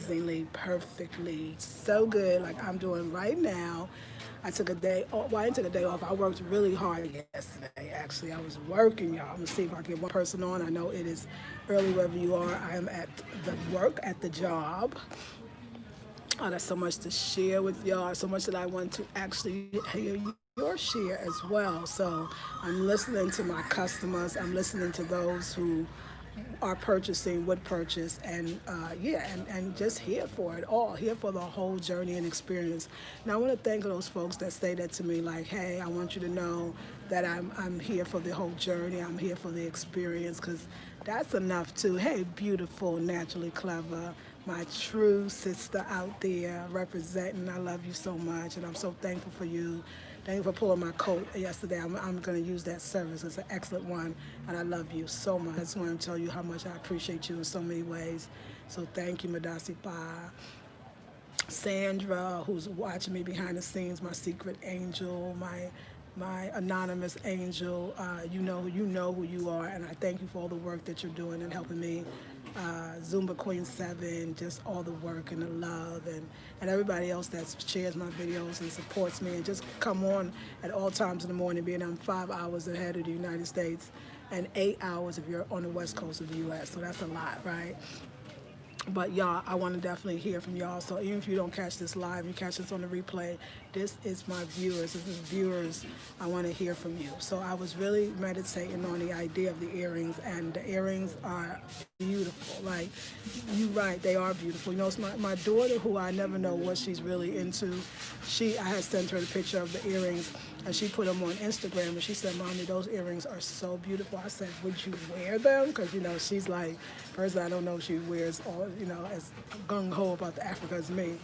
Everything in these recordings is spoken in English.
amazingly, perfectly, so good, like I'm doing right now. I took a day off. Well, I didn't take a day off. I worked really hard yesterday. Actually, I was working, y'all. I'm gonna see if I can get one person on. I know it is early wherever you are. I am at the work, at the job. Oh, there's so much to share with y'all, so much that I want to actually hear your share as well. So I'm listening to my customers, I'm listening to those who are purchasing, would purchase, and yeah, and just here for it all, here for the whole journey and experience. Now I want to thank those folks that say that to me, like, hey, I want you to know that I'm here for the whole journey, I'm here for the experience, because that's enough too. Hey, beautiful, naturally clever, my true sister out there representing. I love you so much, and I'm so thankful for you. Thank you for pulling my coat yesterday. I'm going to use that service. It's an excellent one, and I love you so much. I just want to tell you how much I appreciate you in so many ways. So thank you, Madasi Pa. Sandra, who's watching me behind the scenes, my secret angel, my anonymous angel. You know who you are, and I thank you for all the work that you're doing and helping me. Zumba Queen 7, just all the work and the love, and everybody else that shares my videos and supports me and just come on at all times in the morning, being I'm 5 hours ahead of the United States and 8 hours if you're on the west coast of the U.S. So that's a lot, right? But y'all, I want to definitely hear from y'all. So even if you don't catch this live, you catch this on the replay, this is my viewers. This is viewers. I want to hear from you. So I was really meditating on the idea of the earrings, and the earrings are beautiful. Like, you right, they are beautiful. You know, it's my daughter, who I never know what she's really into. I had sent her the picture of the earrings, and she put them on Instagram, and she said, Mommy, those earrings are so beautiful. I said, would you wear them? Because, you know, she's like, first I don't know if she wears all, you know, as gung-ho about the Africa as me.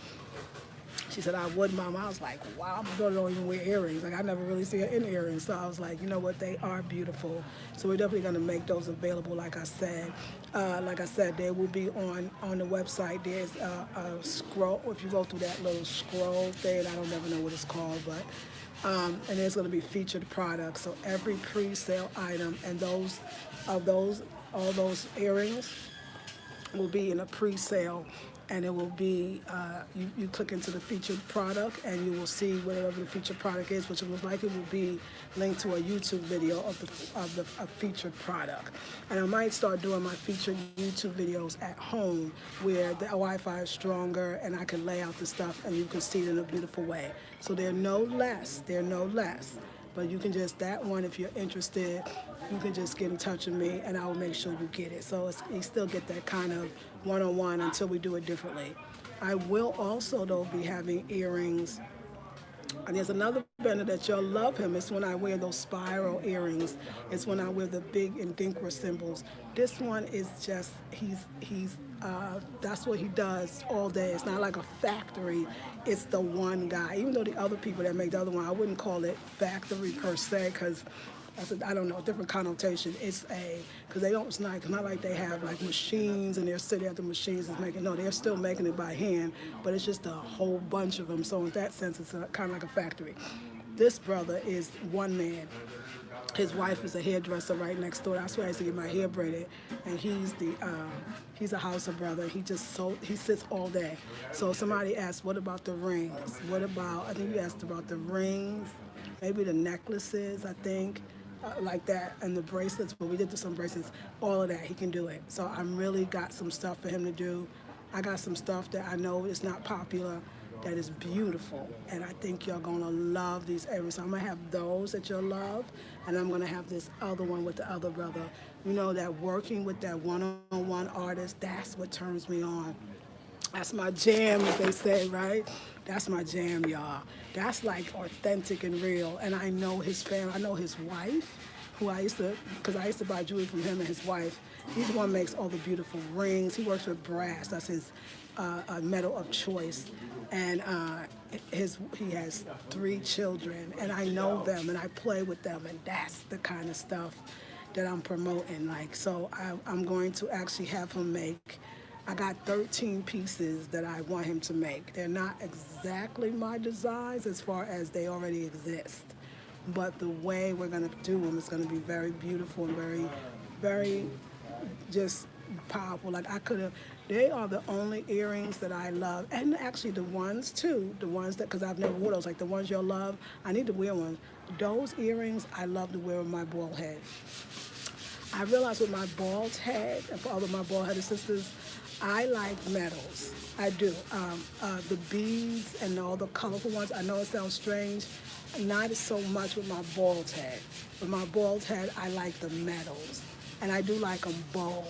She said, I would, Mom. I was like, wow, my daughter don't even wear earrings. Like, I never really see her in earrings. So I was like, you know what, they are beautiful. So we're definitely going to make those available, like I said. They will be on the website. There's a scroll. If you go through that little scroll thing, I don't never know what it's called, but and there's going to be featured products. So every pre-sale item and all those earrings will be in a pre-sale, and it will be you click into the featured product and you will see whatever the featured product is, which most likely will be linked to a YouTube video of the featured product. And I might start doing my featured YouTube videos at home, where the Wi-Fi is stronger and I can lay out the stuff and you can see it in a beautiful way. So they're no less. They're no less. But you can just, that one, if you're interested, you can just get in touch with me and I will make sure you get it. So you still get that kind of one-on-one until we do it differently. I will also, though, be having earrings. And there's another vendor that you'll love him. It's when I wear those spiral earrings. It's when I wear the big Ndinkra symbols. This one is just, that's what he does all day. It's not like a factory. It's the one guy. Even though the other people that make the other one, I wouldn't call it factory per se, because I don't know, a different connotation. Because they don't, it's not like they have like machines and they're sitting at the machines and making, no, they're still making it by hand, but it's just a whole bunch of them. So in that sense, it's kind of like a factory. This brother is one man. His wife is a hairdresser right next door. That's where I used to get my hair braided. And he's a Hausa brother. He sits all day. So somebody asked, what about the rings? What about, I think you asked about the rings, maybe the necklaces, I think. Like that, and the bracelets, but we did some bracelets, all of that, he can do it. So I'm really got some stuff for him to do. I got some stuff that I know is not popular, that is beautiful, and I think y'all gonna love these earrings. So I'm gonna have those that you'll love, and I'm gonna have this other one with the other brother. You know, that working with that one-on-one artist, that's what turns me on. That's my jam, as they say, right? That's my jam, y'all. That's like authentic and real. And I know his family. I know his wife, because I used to buy jewelry from him and his wife. He's the one who makes all the beautiful rings. He works with brass. That's his metal of choice. And he has 3 children, and I know them, and I play with them, and that's the kind of stuff that I'm promoting. Like, so I'm going to actually have him make. I got 13 pieces that I want him to make. They're not exactly my designs as far as they already exist, but the way we're going to do them is going to be very beautiful and very, very just powerful. Like, They are the only earrings that I love, and actually the ones too, the ones that, because I've never worn those, like the ones you'll love. I need to wear one. Those earrings I love to wear with my bald head. I realize with my bald head, and for all of my bald headed sisters, I like metals. I do. The beads and all the colorful ones. I know it sounds strange. Not so much with my bald head. With my bald head, I like the metals, and I do like them bold.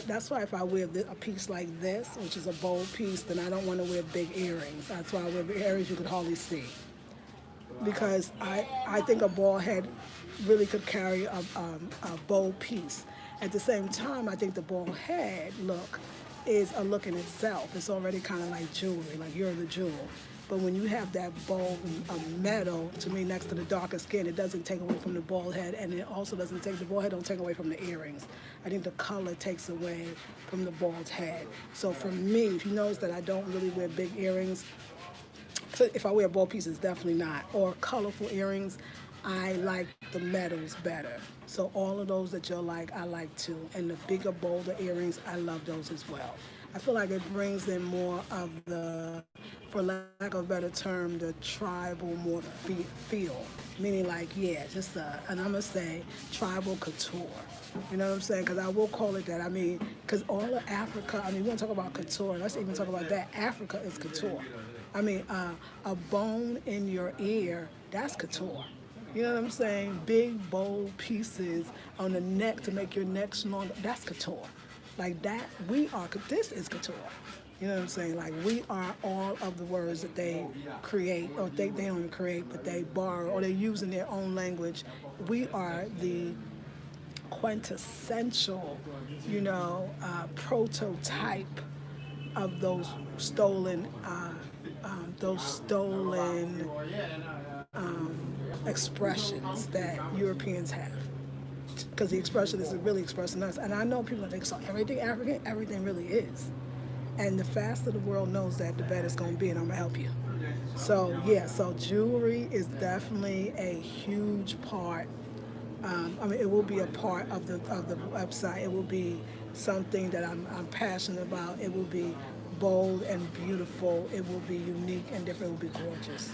That's why if I wear a piece like this, which is a bold piece, then I don't want to wear big earrings. That's why I wear earrings you could hardly see. Because I think a bald head really could carry a bold piece. At the same time, I think the bald head look is a look in itself. It's already kind of like jewelry, like you're the jewel. But when you have that bold metal, to me, next to the darker skin, it doesn't take away from the bald head, and it also doesn't take, the bald head don't take away from the earrings. I think the color takes away from the bald head. So for me, if you notice that I don't really wear big earrings, if I wear bold pieces, definitely not, or colorful earrings, I like the metals better. So all of those that you'll like, I like too. And the bigger, bolder earrings, I love those as well. I feel like it brings in more of the, for lack of a better term, the tribal more feel. Meaning like, yeah, just and I'm going to say tribal couture. You know what I'm saying? Because I will call it that. I mean, because all of Africa, I mean, we want to talk about couture. Let's even talk about that. Africa is couture. I mean, a bone in your ear, that's couture. You know what I'm saying? Big, bold pieces on the neck to make your neck stronger, that's couture. Like that, this is couture. You know what I'm saying? Like we are all of the words that they create, or they don't even create, but they borrow, or they use in their own language. We are the quintessential, prototype of those stolen expressions that Europeans have. Because the expression is really expressing us. And I know people think, so everything African, everything really is. And the faster the world knows that, the better it's going to be, and I'm going to help you. So, yeah, so jewelry is definitely a huge part. It will be a part of the website. It will be something that I'm passionate about. It will be bold and beautiful. It will be unique and different. It will be gorgeous.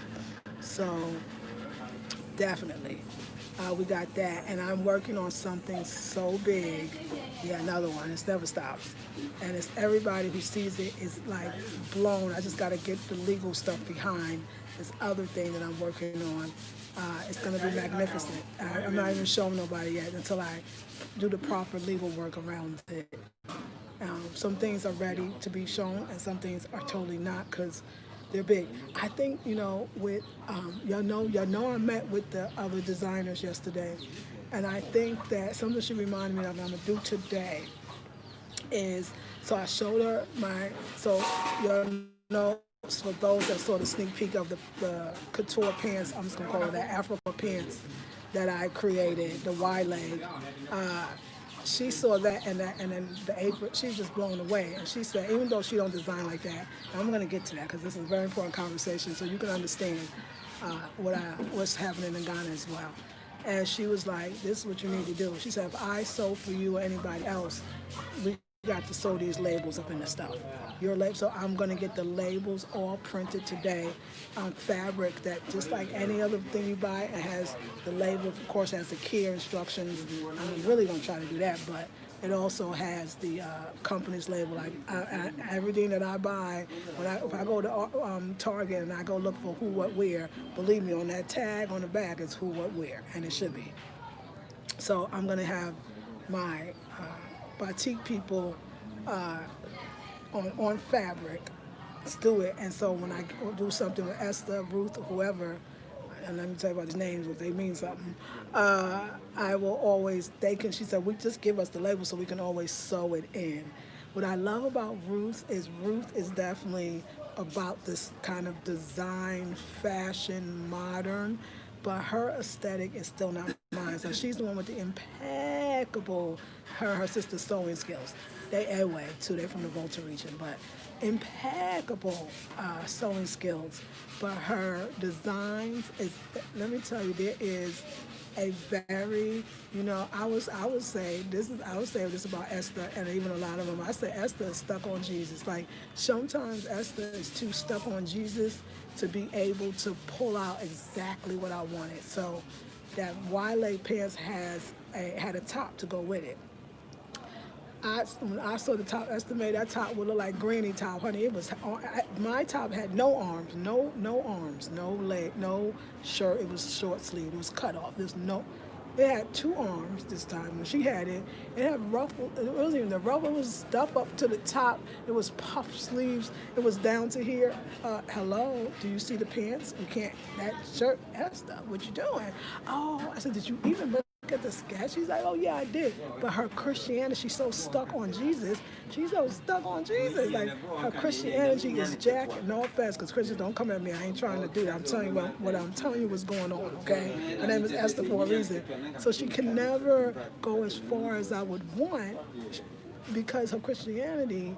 So, definitely. We got that, and I'm working on something so big. Yeah, another one. It never stops, and it's everybody who sees it is like blown. I just got to get the legal stuff behind this other thing that I'm working on. It's going to be magnificent. I'm not even showing nobody yet until I do the proper legal work around it. Some things are ready to be shown, and some things are totally not because they're big. I think, with, y'all know I met with the other designers yesterday, and I think that something she reminded me of I'm going to do today is, so I showed her for those that saw the sneak peek of the couture pants, I'm just going to call it that, Africa pants that I created, the Y-leg. She saw that and then the apron, she's just blown away. And she said, even though she don't design like that, and I'm going to get to that because this is a very important conversation so you can understand what's happening in Ghana as well. And she was like, this is what you need to do. She said, if I sew for you or anybody else, we got to sew these labels up in the stuff. Your label, so I'm going to get the labels all printed today on fabric that just like any other thing you buy, it has the label, of course, has the care instructions. I'm really going to try to do that, but it also has the company's label. Like everything that I buy, if I go to Target and I go look for who, what, where, believe me, on that tag on the back is who, what, where, and it should be. So I'm going to have my batik people on fabric, let's do it. And so when I do something with Esther, Ruth, or whoever, and let me tell you about these names, if they mean something, I will always, she said, we just give us the label so we can always sew it in. What I love about Ruth is definitely about this kind of design, fashion, modern, but her aesthetic is still not mine. So she's the one with the impeccable, her sister's sewing skills. They anyway too, they're from the Volta region, but impeccable sewing skills. But her designs is, let me tell you, there is a very, I would say this about Esther and even a lot of them. I say Esther is stuck on Jesus. Like sometimes Esther is too stuck on Jesus to be able to pull out exactly what I wanted. So that wide pants had a top to go with it. When I saw the top, estimated that top would look like granny top, honey. It was my top had no arms, no arms, no leg, no shirt. It was short sleeve. It was cut off. It had 2 arms this time. When she had it, it had ruffle. It wasn't even the ruffle. It was stuff up to the top. It was puff sleeves. It was down to here. Hello, do you see the pants? You can't. That shirt, Esther, what you doing? Oh, I said, did you even look at the sketch? She's like, oh yeah, I did. But her Christianity, she's so stuck on Jesus. She's so stuck on Jesus. Like her Christianity is jacked. No offense, because Christians don't come at me. I ain't trying to do that. I'm telling you what I'm telling you what's going on. Okay, her name is Esther for a reason. So she can never go as far as I would want because her Christianity,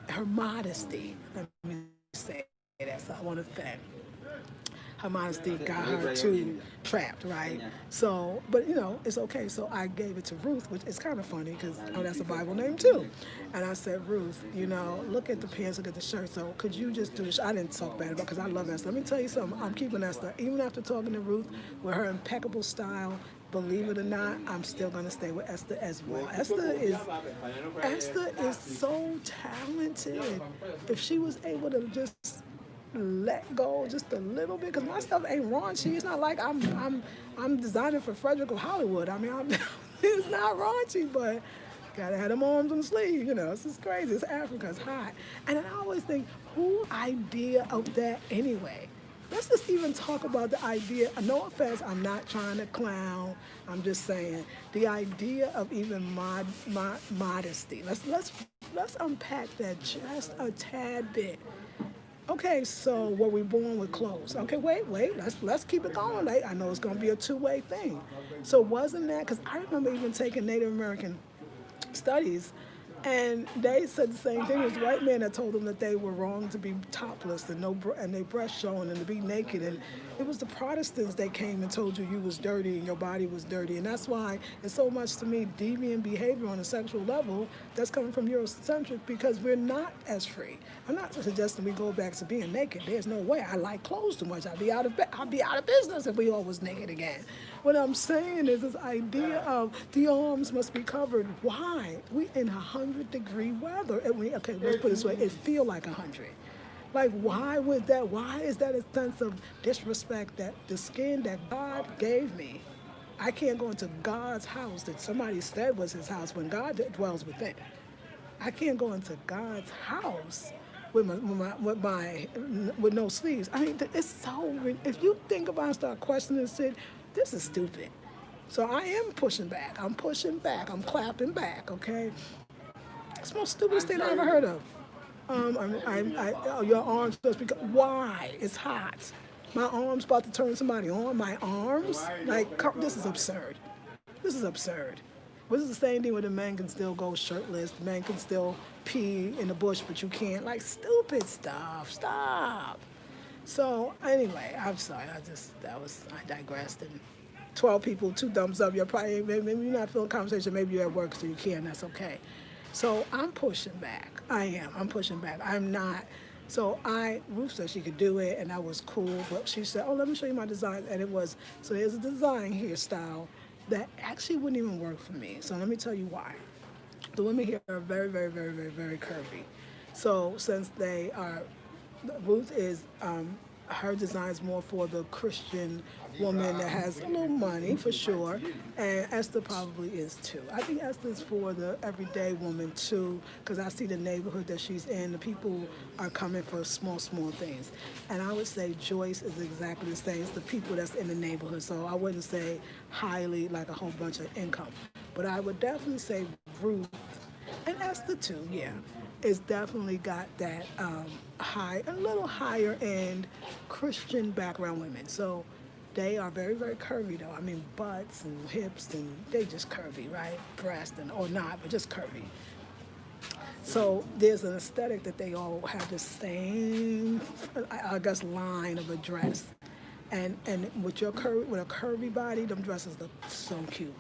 her modesty. Let me say that. So I want to thank. Her modesty got her too trapped, right? So, but it's okay. So I gave it to Ruth, which is kind of funny because that's a Bible name too. And I said, Ruth, look at the pants, look at the shirt. So could you just do this? I didn't talk bad about it because I love Esther. Let me tell you something. I'm keeping Esther. Even after talking to Ruth with her impeccable style, believe it or not, I'm still going to stay with Esther as well. Esther is so talented. If she was able to just let go just a little bit, because my stuff ain't raunchy. It's not like I'm designing for Frederick of Hollywood. I mean, it's not raunchy, but gotta have them arms on the sleeve. This is crazy. It's Africa. It's hot, and I always think, who idea of that anyway? Let's just even talk about the idea. No offense, I'm not trying to clown. I'm just saying the idea of even modesty. Let's unpack that just a tad bit. Okay, so were we born with clothes? Okay, wait, let's keep it going. I know it's going to be a two-way thing. So wasn't that, because I remember even taking Native American studies, and they said the same thing. It was white men that told them that they were wrong to be topless and their breasts showing and to be naked. And it was the Protestants that came and told you was dirty and your body was dirty. And that's why it's so much, to me, deviant behavior on a sexual level that's coming from Eurocentric, because we're not as free. I'm not suggesting we go back to being naked. There's no way. I like clothes too much. I'd be out of business if we all was naked again. What I'm saying is this idea of the arms must be covered. Why? We in 100-degree weather. Okay, let's put it this way. It feel like 100. Like, why would that? Why is that a sense of disrespect that the skin that God gave me? I can't go into God's house that somebody said was his house when God dwells within. I can't go into God's house with no sleeves. I mean, it's so. If you think about it and start questioning it, this is stupid. So I am pushing back. I'm pushing back. I'm clapping back. Okay. It's the most stupidest thing I ever heard of. Your arms just because. Why? It's hot. My arm's about to turn somebody on. My arms? This is absurd. This is absurd. But this is the same thing where the men can still go shirtless. The men can still pee in the bush, but you can't. Stupid stuff. Stop. So anyway, I'm sorry. I digressed. And 12 people, 2 thumbs up. You're probably, maybe you're not feeling conversation. Maybe you're at work, so you can. That's okay. So I'm pushing back. I am. I'm pushing back. I'm not. So Ruth said she could do it, and that was cool. But she said, oh, let me show you my design. And it was, so there's a design hairstyle that actually wouldn't even work for me. So let me tell you why. The women here are very, very, very, very, very curvy. So since Ruth is, her design is more for the Christian woman that has a little money, for sure, and Esther probably is too. I think Esther's for the everyday woman too, because I see the neighborhood that she's in. The people are coming for small things. And I would say Joyce is exactly the same. It's the people that's in the neighborhood. So I wouldn't say highly, like a whole bunch of income. But I would definitely say Ruth, and Esther too, yeah, it's definitely got that a little higher end Christian background women. So They are very, very curvy though. I mean, butts and hips, and they just curvy, right? Breast and or not, but just curvy. So there's an aesthetic that they all have the same, I guess, line of a dress. And with your with a curvy body, them dresses look so cute.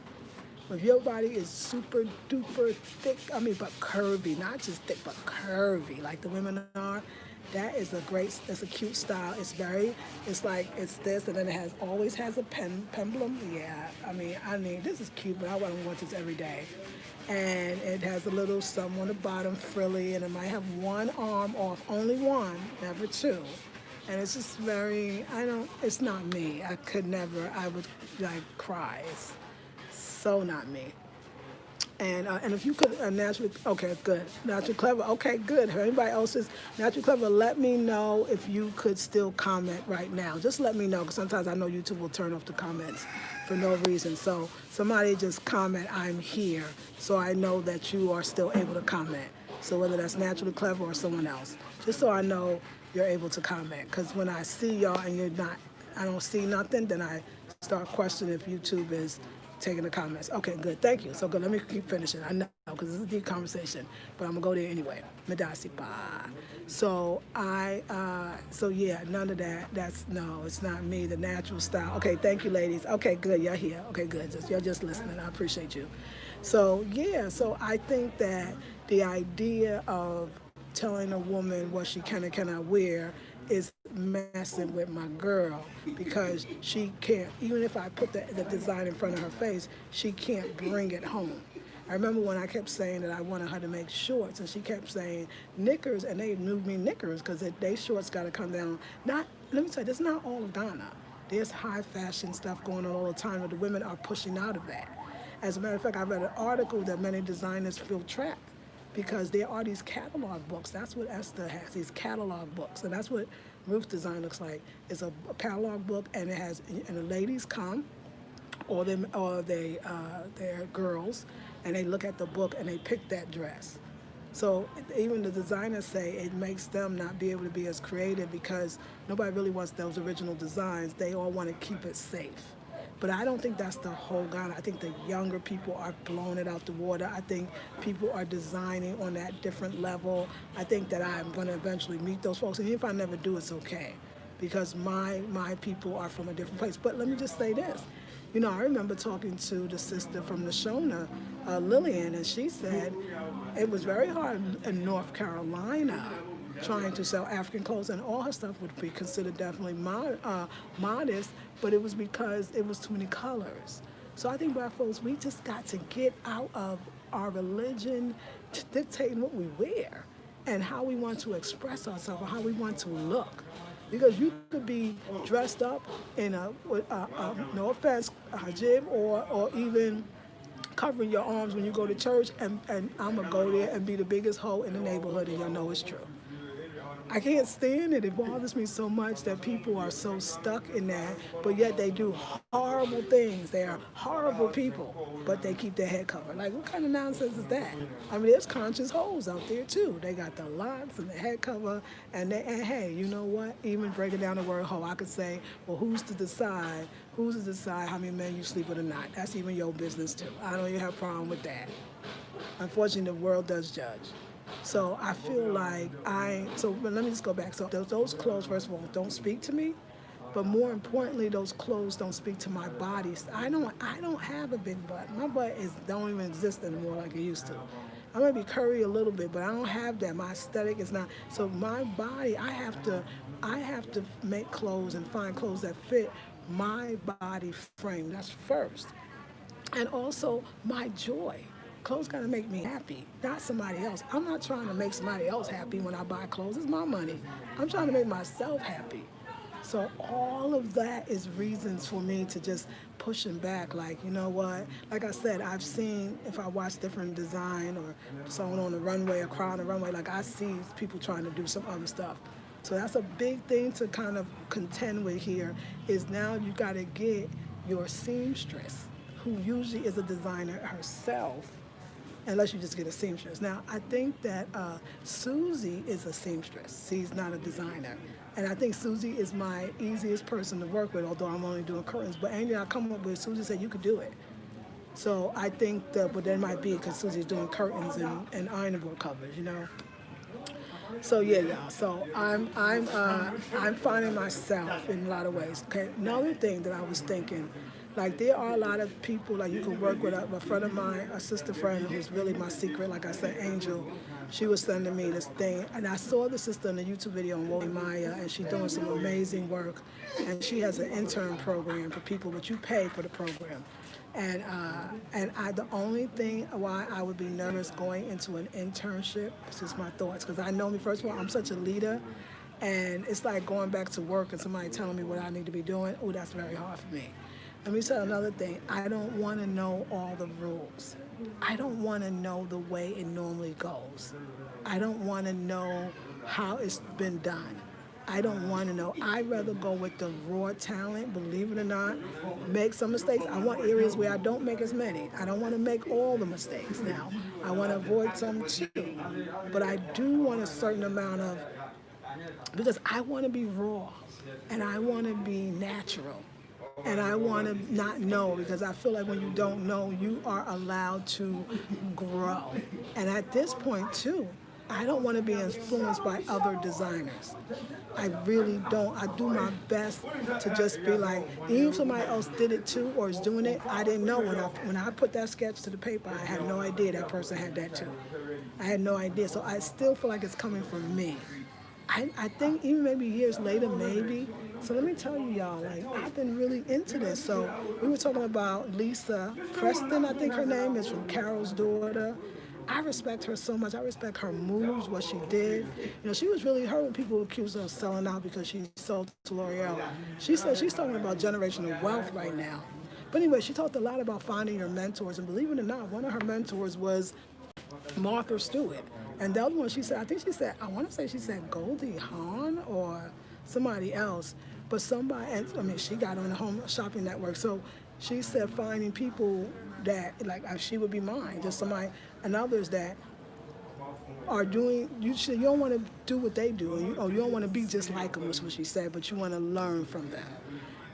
If your body is super duper thick, I mean, but curvy, not just thick, but curvy, like the women are, that is that's a cute style. It's like, it's this, and then it always has a pendulum. Yeah, I mean, this is cute, but I wouldn't want this every day. And it has a little some on the bottom, frilly, and it might have one arm off, only one, never two. And it's just it's not me. I could never, I would like cry. It's so not me. And if you could naturally, okay, good. Naturally clever, okay, good. If anybody else is naturally clever, let me know if you could still comment right now. Just let me know, because sometimes I know YouTube will turn off the comments for no reason. So somebody just comment, I'm here, so I know that you are still able to comment. So whether that's naturally clever or someone else, just so I know you're able to comment. Because when I see y'all and you're not, I don't see nothing, then I start questioning if YouTube is taking the comments. Okay, good. Thank you. So good. Let me keep finishing. I know, because this is a deep conversation, but I'm gonna go there anyway. Medasi ba. So so yeah, none of that. No, it's not me. The natural style. Okay, thank you, ladies. Okay, good. You're here. Okay, good. You're just listening. I appreciate you. So yeah. So I think that the idea of telling a woman what she can and cannot wear is messing with my girl, because she can't, even if I put the design in front of her face, she can't bring it home. I remember when I kept saying that I wanted her to make shorts, and she kept saying knickers, and they knew me knickers because they shorts got to come down. Let me tell you, this is not all of Ghana. There's high fashion stuff going on all the time, but the women are pushing out of that. As a matter of fact, I read an article that many designers feel trapped because there are these catalog books. That's what Esther has, these catalog books. And that's what Ruth's design looks like. It's a catalog book, and and the ladies come, they're girls, and they look at the book and they pick that dress. So even the designers say it makes them not be able to be as creative, because nobody really wants those original designs. They all want to keep it safe. But I don't think that's the whole Ghana. I think the younger people are blowing it out the water. I think people are designing on that different level. I think that I'm going to eventually meet those folks. And even if I never do, it's okay, because my people are from a different place. But let me just say this. You know, I remember talking to the sister from the Shona, Lillian, and she said it was very hard in North Carolina trying to sell African clothes, and all her stuff would be considered definitely modest, but it was because it was too many colors. So I think black folks, we just got to get out of our religion dictating what we wear and how we want to express ourselves or how we want to look. Because you could be dressed up in no offense, hijab, or even covering your arms when you go to church, and I'm going to go there and be the biggest hoe in the neighborhood, and you'll know it's true. I can't stand it. It bothers me so much that people are so stuck in that, but yet they do horrible things. They are horrible people, but they keep their head covered. Like, what kind of nonsense is that? I mean, there's conscious hoes out there too. They got the locks and the head cover, and hey, you know what? Even breaking down the word hoe, I could say, well, who's to decide how many men you sleep with or not? That's even your business too. I don't even have a problem with that. Unfortunately, the world does judge. So I feel like but let me just go back. So those clothes, first of all, don't speak to me, but more importantly, those clothes don't speak to my body. I don't have a big butt. My butt don't even exist anymore like it used to. I might be curvy a little bit, but I don't have that. My aesthetic is not. So my body, I have to make clothes and find clothes that fit my body frame. That's first. And also my joy. Clothes gotta make me happy, not somebody else. I'm not trying to make somebody else happy when I buy clothes. It's my money. I'm trying to make myself happy. So all of that is reasons for me to just pushing back. Like, you know what? Like I said, I've seen, if I watch different design or someone on the runway or crowd on the runway, like I see people trying to do some other stuff. So that's a big thing to kind of contend with here, is now you gotta get your seamstress, who usually is a designer herself, unless you just get a seamstress. Now, I think that Susie is a seamstress. She's not a designer. And I think Susie is my easiest person to work with, although I'm only doing curtains. But anything I come up with, Susie said, you could do it. So I think that, but that might be because Susie's doing curtains and iron board covers, you know. So yeah, y'all. So I'm finding myself in a lot of ways. Okay. Another thing that I was thinking, like there are a lot of people like you can work with. A friend of mine, a sister friend who's really my secret. Like I said, Angel. She was sending me this thing, and I saw the sister in the YouTube video on Woly Maya, and she's doing some amazing work. And she has an intern program for people, but you pay for the program. And the only thing why I would be nervous going into an internship, this is my thoughts, because I know me, first of all, I'm such a leader, and it's like going back to work and somebody telling me what I need to be doing. Oh, that's very hard for me. Let me tell you another thing. I don't want to know all the rules. I don't want to know the way it normally goes. I don't want to know how it's been done. I don't want to know. I'd rather go with the raw talent, believe it or not, make some mistakes. I want areas where I don't make as many. I don't want to make all the mistakes now. I want to avoid some too. But I do want a certain amount of, because I want to be raw and I want to be natural. And I want to not know, because I feel like when you don't know, you are allowed to grow. And at this point too, I don't want to be influenced by other designers. I really don't. I do my best to just be like, even if somebody else did it too or is doing it, I didn't know. When I put that sketch to the paper, I had no idea that person had that too. I had no idea. So I still feel like it's coming from me. I think even maybe years later, maybe. So let me tell you, y'all, like, I've been really into this. So we were talking about Lisa Preston, I think her name is, from Carol's daughter. I respect her so much. I respect her moves, what she did. You know, she was really, her when people accused her of selling out because she sold to L'Oreal. She said she's talking about generational wealth right now. But anyway, she talked a lot about finding your mentors. And believe it or not, one of her mentors was Martha Stewart. And the other one, she said, I think she said, I want to say she said Goldie Hawn or somebody else. But somebody, I mean, she got on the Home Shopping Network. So she said finding people that, like, she would be mine, just somebody, and others that are doing, you don't want to do what they do, you don't want to be just like them, was what she said, but you want to learn from them.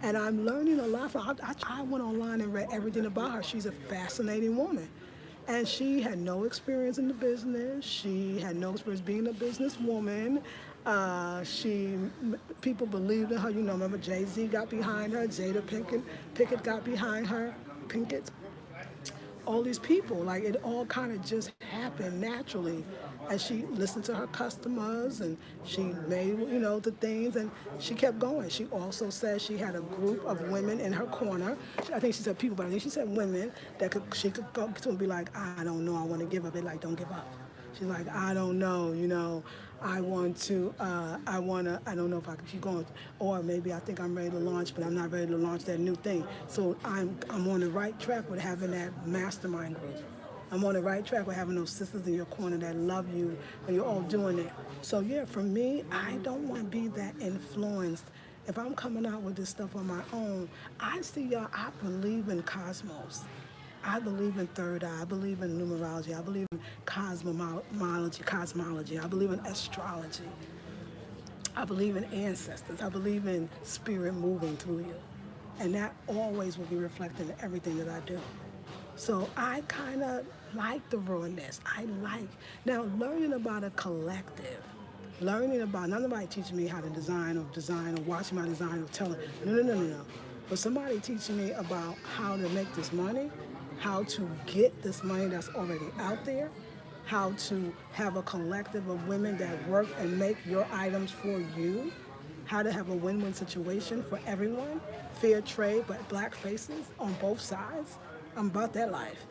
And I'm learning a lot from her. I went online and read everything about her. She's a fascinating woman. And she had no experience in the business. She had no experience being a businesswoman. People believed in her. You know, remember Jay-Z got behind her. Jada Pinkett got behind her. All these people, like, it all kind of just happened naturally. And she listened to her customers, and she made, you know, the things, and she kept going. She also said she had a group of women in her corner. I think she said people, but I think she said women that she could go to and be like, I don't know, I want to give up. They're like, don't give up. She's like, I don't know, you know, I don't know if I can keep going. Or maybe I think I'm ready to launch, but I'm not ready to launch that new thing. So I'm on the right track with having that mastermind group. I'm on the right track with having those sisters in your corner that love you, and you're all doing it. So yeah, for me, I don't want to be that influenced. If I'm coming out with this stuff on my own, I see y'all, I believe in cosmos. I believe in third eye. I believe in numerology. I believe in cosmology. I believe in astrology. I believe in ancestors. I believe in spirit moving through you. And that always will be reflected in everything that I do. So I kind of like the rawness. Now learning about a collective, learning about, not nobody teaching me how to design or watching my design or telling, no. But somebody teaching me about how to make this money, how to get this money that's already out there, how to have a collective of women that work and make your items for you, how to have a win-win situation for everyone, fair trade, but black faces on both sides. I'm about that life.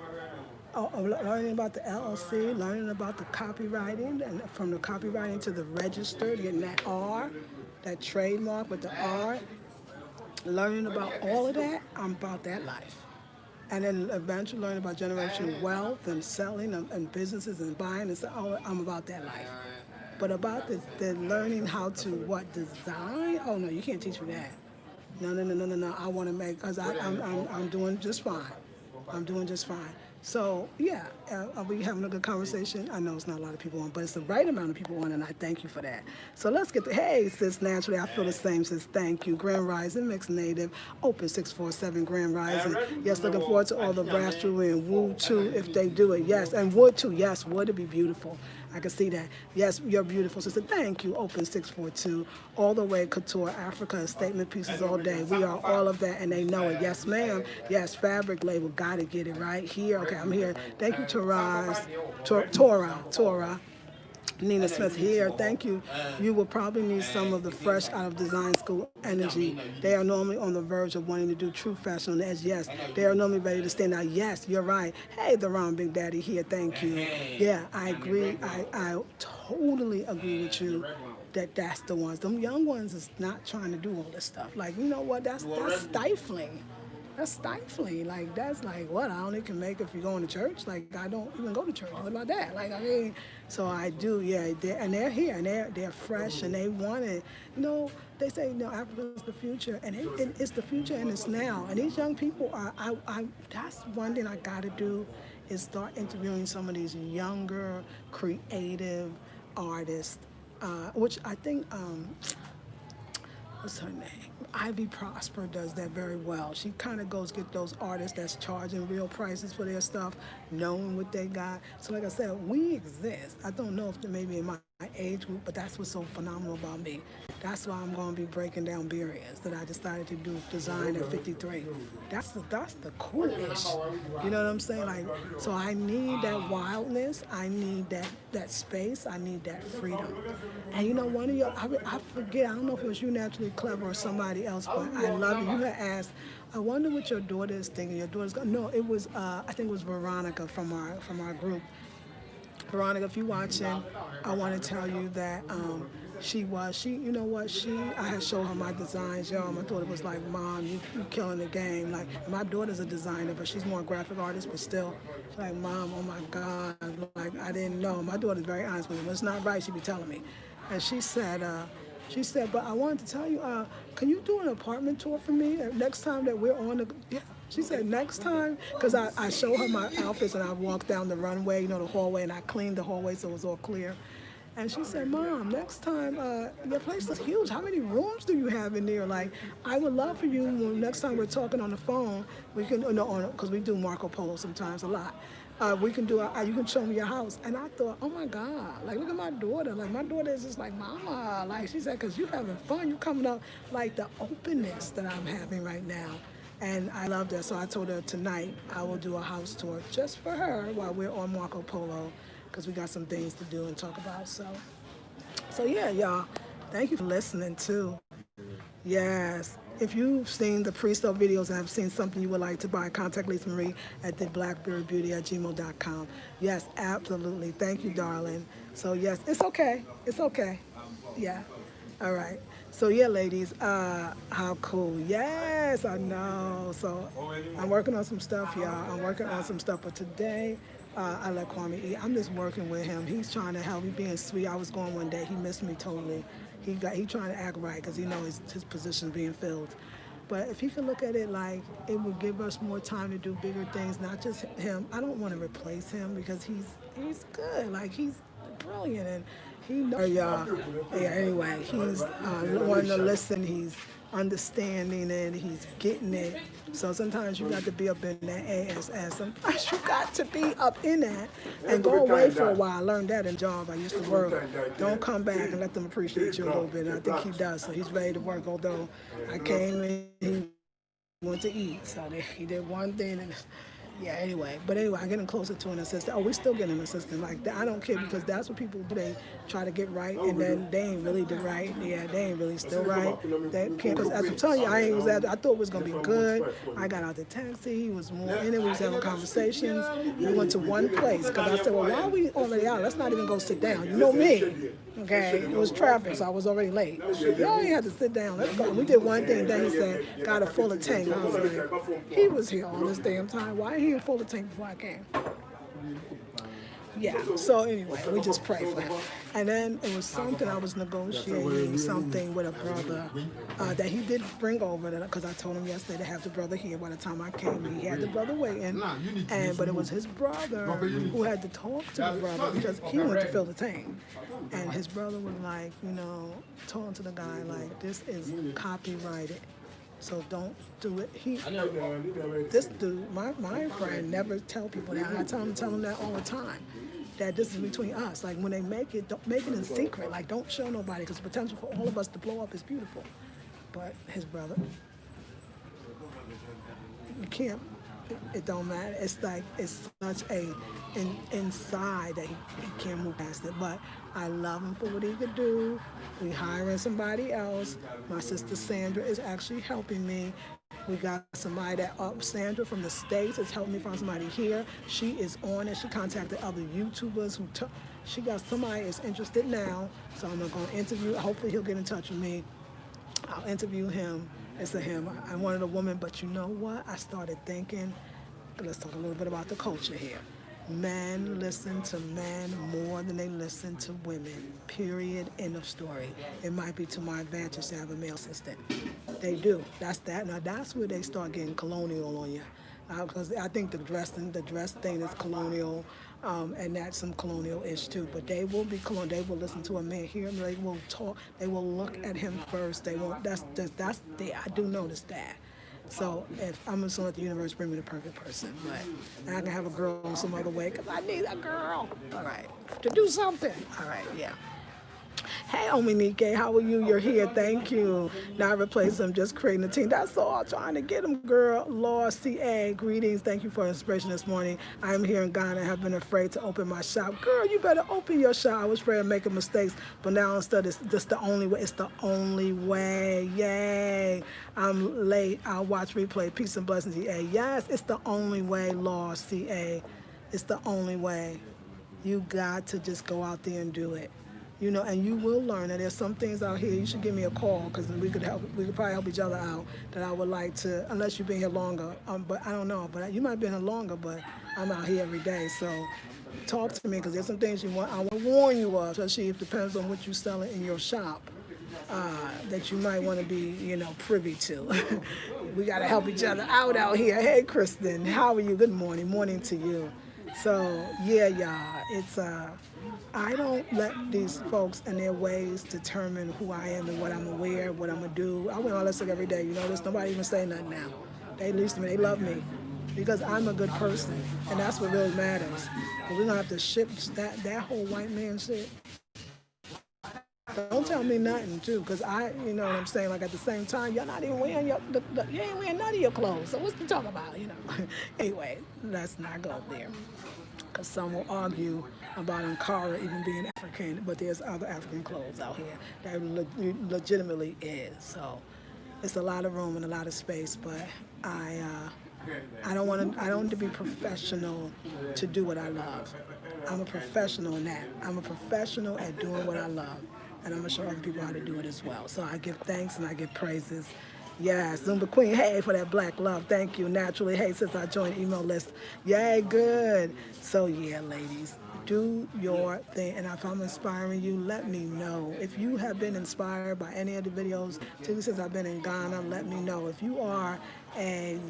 Learning about the LLC, learning about the copywriting, and from the copywriting to the register, getting that R, that trademark with the R, learning about all of that, I'm about that life. And then eventually learning about generational wealth and selling and businesses and buying and stuff, I'm about that life. But about the learning how to design, oh no, you can't teach me that. No, I want to make, because I'm doing just fine. I'm doing just fine. So yeah, are we having a good conversation? I know it's not a lot of people on, but it's the right amount of people on, and I thank you for that. So let's get to, hey, sis, naturally, I feel the same, sis, thank you. Grand Rising, Mixed Native, Open 647, Grand Rising. Yes, looking forward to all the brass jewelry and wood too, if they do it. Yes, and wood too, yes, wood would be beautiful. I can see that. Yes, you're beautiful, sister. Thank you, Open 642. All the way couture, Africa, statement pieces all day. We are all of that, and they know it. Yes, ma'am. Yes, fabric label. Got to get it right here. Okay, I'm here. Thank you, Torah. Nina Smith here. Thank you. You will probably need some of the fresh out of design school energy. They are normally on the verge of wanting to do true fashion on the edge. Yes, they are normally ready to stand out. Yes, you're right. Hey, the round Big Daddy here. Thank you. Yeah, I agree. I totally agree with you that that's the ones. Them young ones is not trying to do all this stuff. Like, you know what? That's stifling. That's stifling. Like, that's like, what, I only can make if you're going to church? Like, I don't even go to church. What about that? Like, I mean, so I do, yeah. They're here, and they're fresh, and they want it. You know, they say, you know, Africa's the future, and it's the future, and it's now. And these young people are, that's one thing I got to do is start interviewing some of these younger, creative artists, which I think, what's her name? Ivy Prosper does that very well. She kind of goes get those artists that's charging real prices for their stuff, knowing what they got. So like I said, we exist. I don't know if maybe in my age group, but that's what's so phenomenal about me. That's why I'm going to be breaking down barriers that I decided to do design at 53. That's the coolish. You know what I'm saying? Like, so I need that wildness. I need that space. I need that freedom. And you know, one of your, I forget, I don't know if it was you, Naturally Clever, or somebody else, but I love it. You had asked, I wonder what your daughter is thinking. Your daughter's going, no, it was, I think it was Veronica from our group. Veronica, if you're watching, I want to tell you that you know what, I had showed her my designs, yo. My daughter was like, Mom, you killing the game. Like, my daughter's a designer, but she's more a graphic artist, but still, she's like, Mom, oh my God, like, I didn't know. My daughter's very honest with me. When it's not right, she be telling me. And she said, but I wanted to tell you, can you do an apartment tour for me next time that we're on the, yeah. She said next time, because I show her my outfits and I walk down the runway, you know, the hallway, and I cleaned the hallway so it was all clear. And she said, Mom, next time, your place is huge. How many rooms do you have in there? Like, I would love for you, next time we're talking on the phone, we can, because we do Marco Polo sometimes a lot. We can do, you can show me your house. And I thought, oh my God, like, look at my daughter. Like, my daughter is just like, Mama. Like, she said, because you're having fun. You're coming up, like, the openness that I'm having right now. And I love that. So I told her tonight I will do a house tour just for her while we're on Marco Polo, because we got some things to do and talk about. So yeah, y'all. Thank you for listening too. Yes. If you've seen the pre-sale videos and have seen something you would like to buy, contact Lisa Marie at theblackberrybeauty@gmail.com. Yes, absolutely. Thank you, darling. So yes, it's okay. It's okay. Yeah. All right. So yeah, ladies, how cool. Yes, I know. So I'm working on some stuff, y'all. I'm working on some stuff, but today I let Kwame eat. I'm just working with him. He's trying to help me, being sweet. I was going one day. He missed me totally. He trying to act right because he knows his position being filled. But if he could look at it like it would give us more time to do bigger things, not just him. I don't want to replace him because he's good. Like, he's brilliant, and he knows. Yeah, anyway, he's wanting to listen. He's understanding it. He's getting it. So sometimes you got to be up in that ass. Sometimes you got to be up in that and go away for a while. I learned that in job. I used to work. Don't come back and let them appreciate you a little bit. And I think he does. So he's ready to work. Although I came in, he went to eat. So he did one thing and. Yeah, anyway, I'm getting closer to an assistant. Oh, we still getting an assistant. Like, I don't care, because that's what people do. They try to get right, and then they ain't really the right. Yeah, they ain't really still right. They can't, because as I'm telling you, I thought it was going to be good. I got out the taxi. He was more in it. We was having conversations. We went to one place, because I said, well, why are we already out? Let's not even go sit down. You know me. Okay, it was traffic, so I was already late. Y'all ain't had to sit down. Let's go. And we did one thing. Then he said, got a full of tank. I was like, he was here all this damn time. Why ain't he full of tank before I came? yeah. So anyway, we just pray for him. And then it was something I was negotiating something with a brother that he did bring over, because I told him yesterday to have the brother here. By the time I came, he had the brother waiting, but it was his brother who had to talk to the brother because he went to fill the tank, and his brother was like, talking to the guy like, this is copyrighted. So don't do it. This dude, my friend, never tell people that. I tell him that all the time. That this is between us. Like when they make it, don't make it in secret. Like don't show nobody, because the potential for all of us to blow up is beautiful. But his brother, you can't. It don't matter. It's like it's such a inside that he can't move past it. But I love him for what he could do. We hiring somebody else. My sister Sandra is actually helping me. We got somebody that Sandra from the States is helping me find somebody here. She is on it. She contacted other YouTubers she got somebody is interested now. So I'm going to interview. Hopefully he'll get in touch with me. I'll interview him. It's a him. I wanted a woman, but you know what? I started thinking, let's talk a little bit about the culture here. Men listen to men more than they listen to women. Period. End of story. It might be to my advantage to have a male assistant. They do. That's that. Now that's where they start getting colonial on you, because I think the dress thing is colonial, and that's some colonial-ish too. But they will be colonial. They will listen to a man here. They will talk. They will look at him first. They won't. That's there. I do notice that. So if I'm just gonna let the universe bring me the perfect person, but I can have a girl in some other way because I need a girl. All right, to do something. All right, yeah. Hey, Ominike, how are you? You're here. Thank you. Not replace them, just creating a team. That's all. Trying to get them, girl. Laura CA, greetings. Thank you for inspiration this morning. I'm here in Ghana. I have been afraid to open my shop. Girl, you better open your shop. I was afraid of making mistakes, but now instead it's just the only way. It's the only way. Yay. I'm late. I'll watch replay. Peace and blessings, EA. Yes, it's the only way, Laura CA. It's the only way. You got to just go out there and do it. And you will learn. And there's some things out here. You should give me a call, because we could probably help each other out. That I would like to, unless you've been here longer. But I don't know. But you might have been here longer. But I'm out here every day. So talk to me, because there's some things I want to warn you of, especially if it depends on what you're selling in your shop, that you might want to be, privy to. We got to help each other out here. Hey, Kristen, how are you? Good morning. Morning to you. So yeah, y'all. It's I don't let these folks and their ways determine who I am and what I'm gonna wear, what I'm gonna do. I wear all that stuff every day. There's nobody even say nothing now. They listen to me. They love me because I'm a good person, and that's what really matters. But we're gonna have to ship that whole white man shit. Don't tell me nothing too, because you know what I'm saying. Like at the same time, you're not even wearing you ain't wearing none of your clothes. So what's the talk about? Anyway, let's not go there. Because some will argue about Ankara even being African, but there's other African clothes out here that legitimately is. So it's a lot of room and a lot of space, but I don't want to be professional to do what I love. I'm a professional in that. I'm a professional at doing what I love, and I'm gonna show other people how to do it as well. So I give thanks and I give praises. Yes, Zumba Queen, hey, for that black love. Thank you. Naturally, hey, since I joined the email list. Yay, good. So, yeah, ladies, do your thing. And if I'm inspiring you, let me know. If you have been inspired by any of the videos, particularly since I've been in Ghana, let me know. If you are an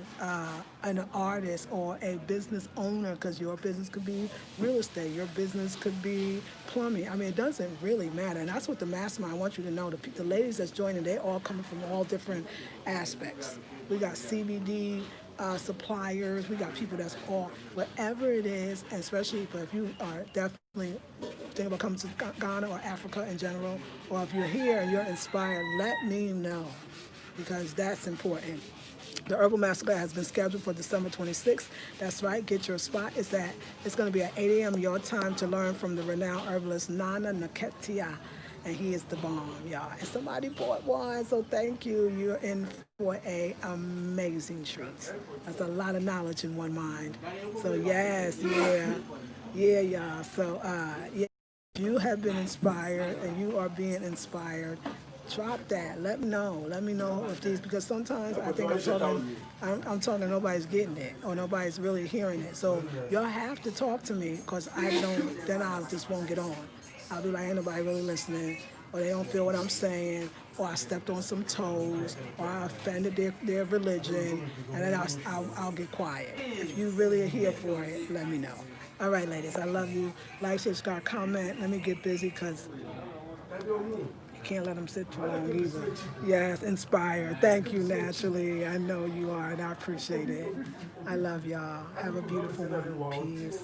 artist or a business owner, because your business could be real estate, your business could be plumbing. I mean, it doesn't really matter. And that's what the Mastermind, I want you to know. The ladies that's joining, they all coming from all different aspects. We got CBD suppliers. We got people that's all, whatever it is, and especially if you are definitely thinking about coming to Ghana or Africa in general, or if you're here and you're inspired, let me know, because that's important. The Herbal Masterclass has been scheduled for December 26th. That's right, get your spot. It's going to be at 8 a.m. your time to learn from the renowned herbalist Nana Nketia. And he is the bomb, y'all. And somebody bought one, so thank you. You're in for an amazing treat. That's a lot of knowledge in one mind. So yes, yeah, y'all. So yeah, if you have been inspired and you are being inspired, drop that. Let me know. Let me know if these, because sometimes I think I'm talking, nobody's getting it or nobody's really hearing it. So y'all have to talk to me because I don't, then I just won't get on. I'll be like, ain't nobody really listening, or they don't feel what I'm saying, or I stepped on some toes, or I offended their religion, and then I'll get quiet. If you really are here for it, let me know. All right, ladies, I love you. Like, subscribe, comment. Let me get busy because you can't let them sit too long either. Yes, inspire. Thank you, Naturally. I know you are, and I appreciate it. I love y'all. Have a beautiful one. Peace.